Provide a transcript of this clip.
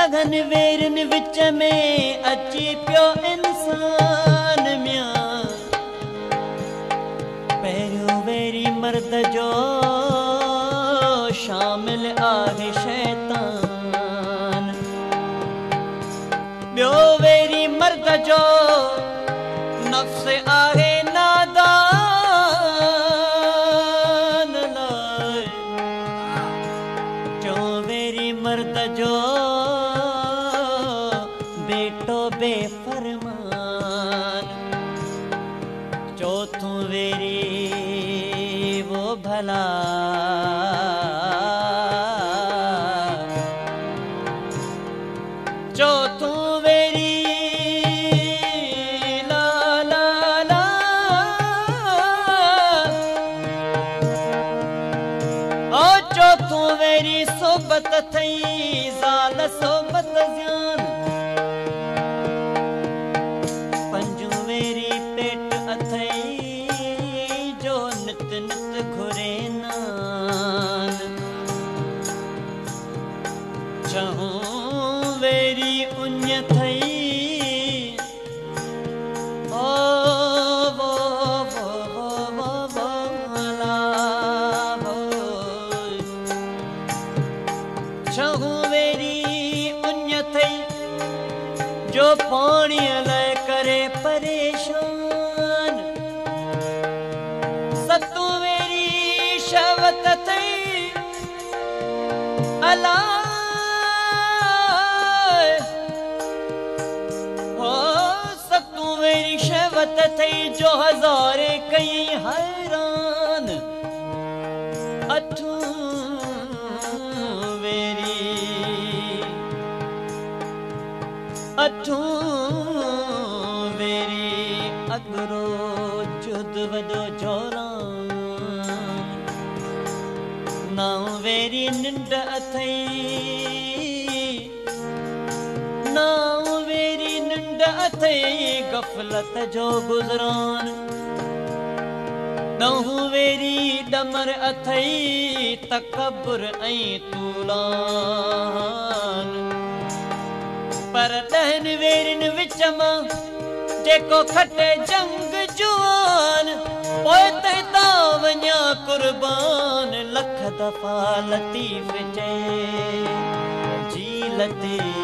ॾहनि वेरनि विच में अची पियो इंसान मियां। पहिरियों वेरी मर्द जो शामिल आहे शैतान। ॿियो वेरी मर्द जो नफ्स आहे नादान। टियों वेरी मर्द जो बेटो बेफरमान। चौथों वेरी वो भला चौथों वेरी ला ला ला ओ चौथों वेरी सोबत थई ज़ाल सोबत ज़्यान। पंजों वेरी पेट अथई जो नित नित घुरे नान। छहों वेरी उञ थई ओ वो ला वो। छहों वेरी उञ थई जो पाणीअ लाइ करे परेशान। सतों वेरी शवत थई अला शहवत थई जो हज़ारे कई हैरान। अठों वेरी अगरो जुद वॾो जोरान। नां वेरी निंड अथई नां वेरी निंड अथई गफ़लत जो गुज़रान। ॾहों वेरी डमर अथई तकब्बुर ऐं तूलान। पर ॾहनि वेरिनि विच मां जेको खटे जंग जुआन पोइ तैतां वञा कुर्बान। लख दफ़ा लतीफ़ चए जी लतीफ़